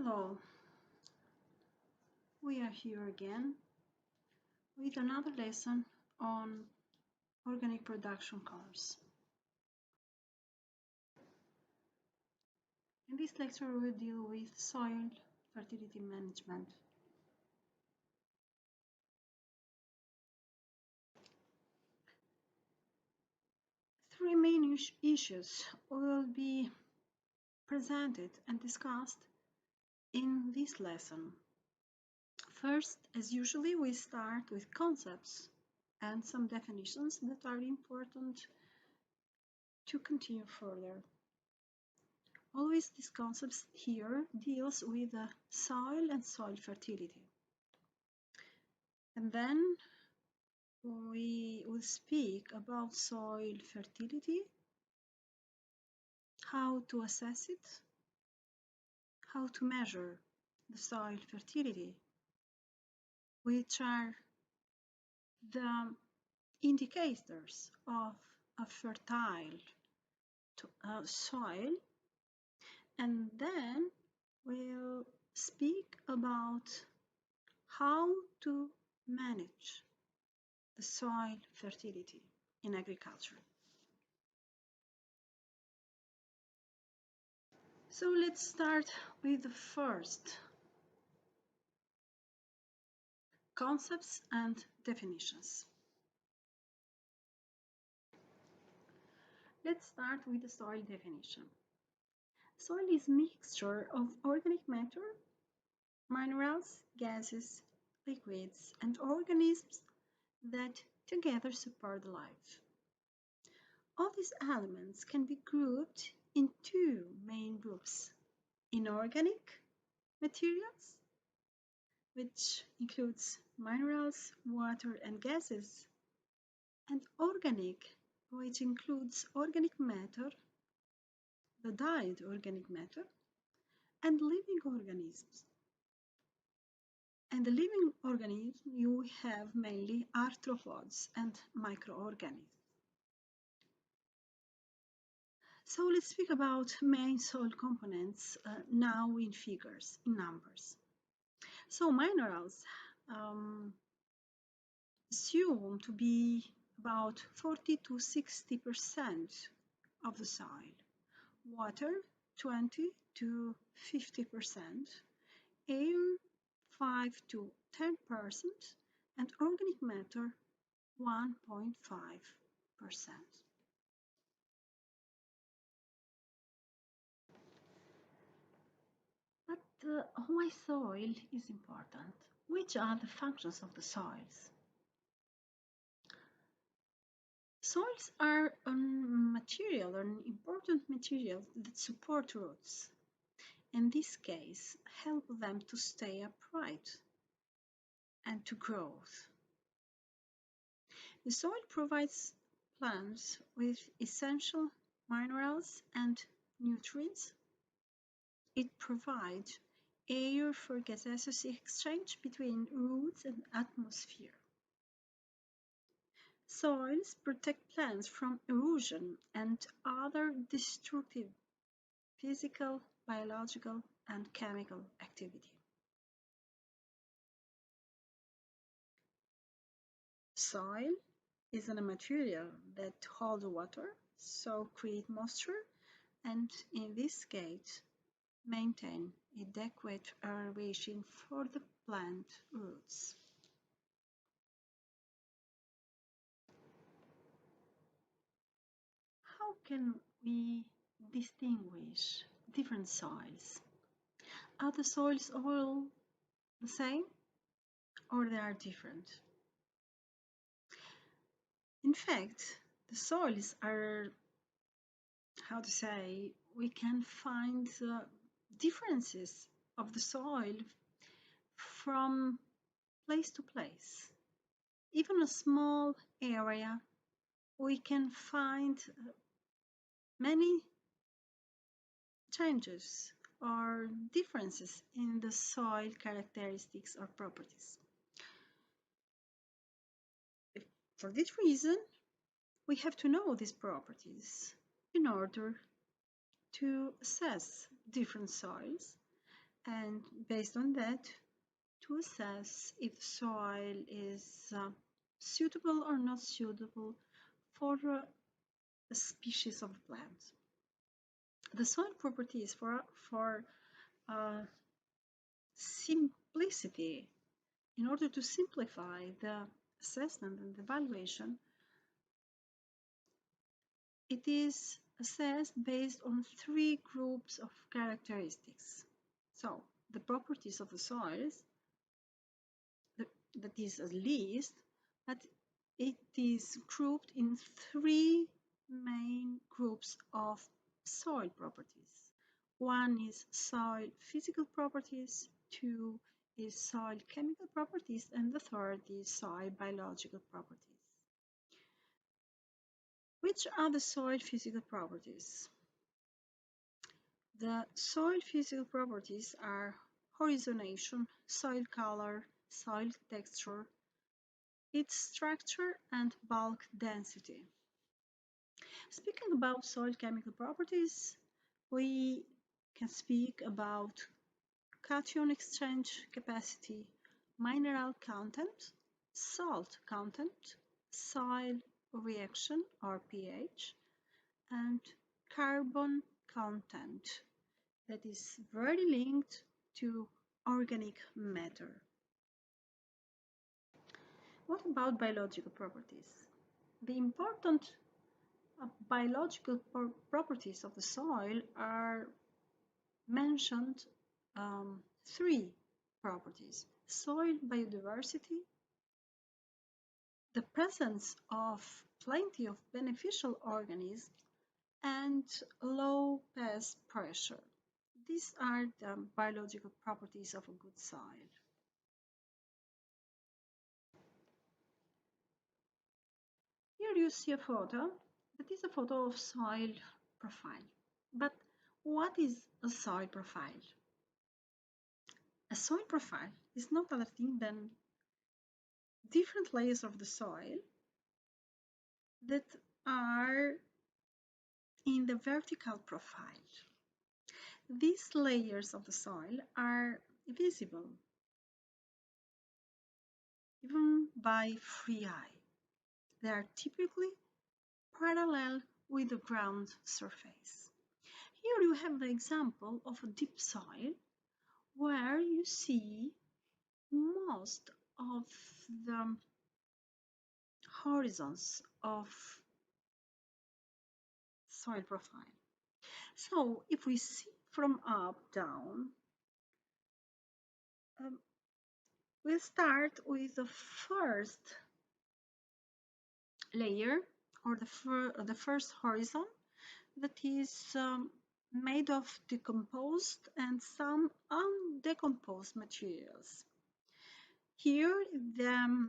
Hello, we are here again with another lesson on organic production course. In this lecture we will deal with soil fertility management. Three main issues will be presented and discussed in this lesson. First, as usually, we start with concepts and some definitions that are important to continue further. Always these concepts here deals with soil and soil fertility. And then we will speak about soil fertility, how to assess it, how to measure the soil fertility, which are the indicators of a fertile soil, and then we'll speak about how to manage the soil fertility in agriculture. So let's start with the first concepts and definitions. Let's start with the soil definition. Soil is a mixture of organic matter, minerals, gases, liquids, and organisms that together support life. All these elements can be grouped in two main groups: inorganic materials, which includes minerals, water, and gases, and organic, which includes organic matter, the dyed organic matter, and living organisms. And the living organisms you have mainly arthropods and microorganisms. So let's speak about main soil components now in figures, in numbers. So minerals assume to be about 40 to 60% of the soil, water 20 to 50%, air 5 to 10%, and organic matter 1.5%. But why soil is important? Which are the functions of the soils? Soils are an important material that support roots. In this case, help them to stay upright and to grow. The soil provides plants with essential minerals and nutrients. It provides air for gaseous exchange between roots and atmosphere. Soils protect plants from erosion and other destructive physical, biological, and chemical activity. Soil is a material that holds water, so create moisture, and in this case maintain adequate aeration for the plant roots. How can we distinguish different soils? Are the soils all the same or they are different? In fact, the soils are, how to say, we can find differences of the soil from place to place. Even a small area, we can find many changes or differences in the soil characteristics or properties. For this reason, we have to know these properties in order to assess different soils and based on that, to assess if soil is suitable or not suitable for a species of plant. The soil properties for uh, simplicity, in order to simplify the assessment and evaluation, it is assessed based on three groups of characteristics. So, the properties of the soils, that is a list, but it is grouped in three main groups of soil properties. One is soil physical properties, two is soil chemical properties, and the third is soil biological properties. Which are the soil physical properties? The soil physical properties are horizonation, soil color, soil texture, its structure, and bulk density. Speaking about soil chemical properties, we can speak about cation exchange capacity, mineral content, salt content, soil reaction or pH, and carbon content that is very linked to organic matter. What about biological properties? The important biological properties of the soil are mentioned three properties: soil biodiversity, the presence of plenty of beneficial organisms, and low pest pressure. These are the biological properties of a good soil. Here you see a photo. That is a photo of soil profile. But what is a soil profile? A soil profile is not other thing than different layers of the soil that are in the vertical profile. These layers of the soil are visible even by free eye. They are typically parallel with the ground surface. Here you have the example of a deep soil where you see most of the horizons of soil profile. So if we see from up down, we'll start with the first layer or the first horizon that is made of decomposed and some undecomposed materials. Here the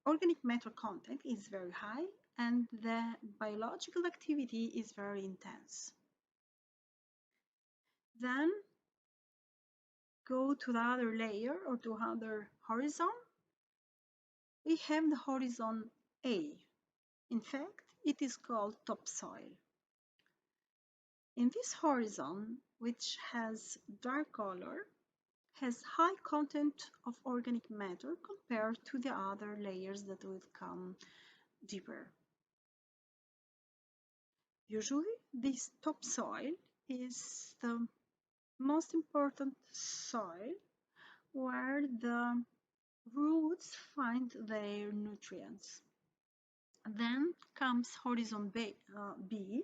organic matter content is very high and the biological activity is very intense. Then go to the other layer or to other horizon. We have the horizon A. In fact, it is called topsoil. In this horizon, which has dark color, has high content of organic matter compared to the other layers that will come deeper. Usually, this topsoil is the most important soil where the roots find their nutrients. Then comes horizon B,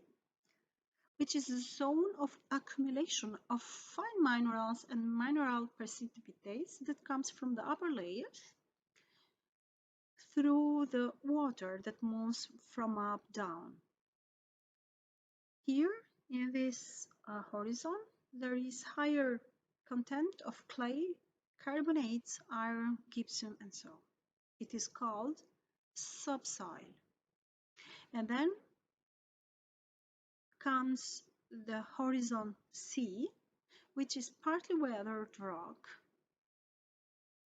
which is a zone of accumulation of fine minerals and mineral precipitates that comes from the upper layers through the water that moves from up down. Here in this horizon, there is higher content of clay, carbonates, iron, gypsum, and so on. It is called subsoil. And then comes the horizon C, which is partly weathered rock.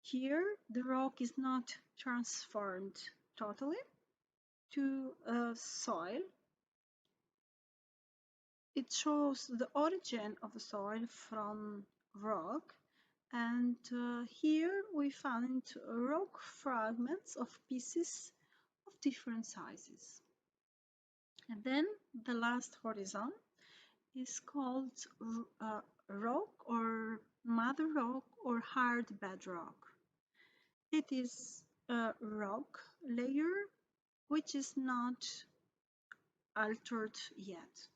Here, the rock is not transformed totally to soil. It shows the origin of the soil from rock, and here we find rock fragments of pieces of different sizes. And then the last horizon is called rock or mother rock or hard bedrock. It is a rock layer which is not altered yet.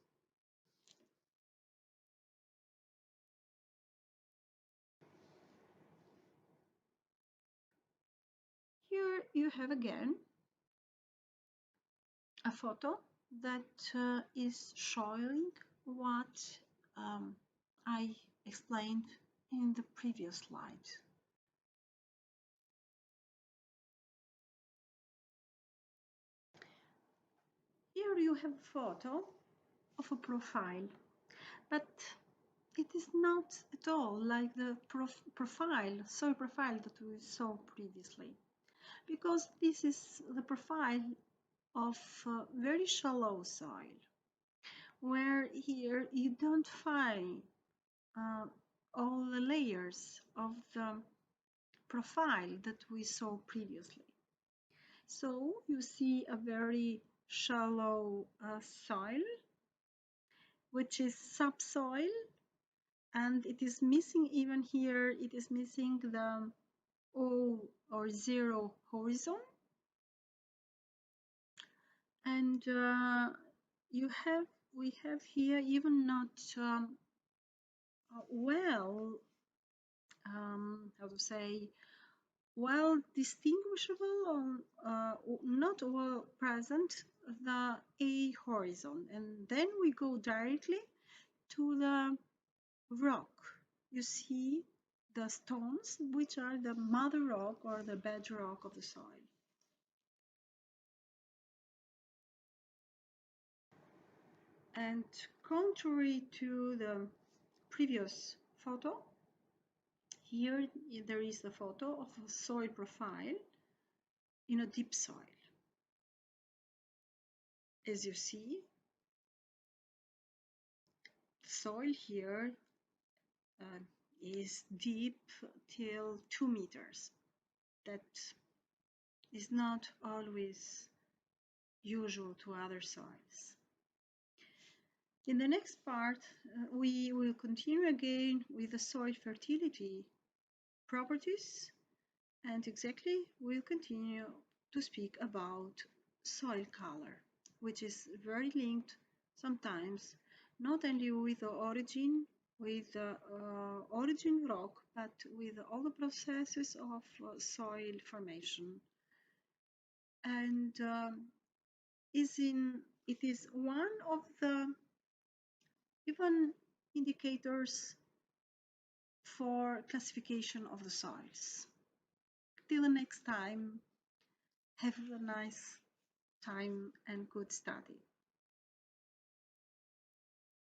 Here you have again a photo that is showing what I explained in the previous slide. Here you have a photo of a profile, but it is not at all like the soil profile that we saw previously, because this is the profile of very shallow soil, where here you don't find uh, all the layers of the profile that we saw previously. So you see a very shallow soil, which is subsoil, and it is missing even here, it is missing the O or zero horizon. And we have here even not well, how to say, well distinguishable or not well present the A horizon. And then we go directly to the rock. You see the stones, which are the mother rock or the bedrock of the soil. And contrary to the previous photo, here there is a photo of a soil profile in a deep soil. As you see, the soil here is deep till 2 meters. That is not always usual to other soils. In the next part, we will continue again with the soil fertility properties, and exactly we'll continue to speak about soil color, which is very linked sometimes not only with the origin, with the origin rock, but with all the processes of soil formation. And it is one of the even indicators for classification of the soils. Till the next time, have a nice time and good study.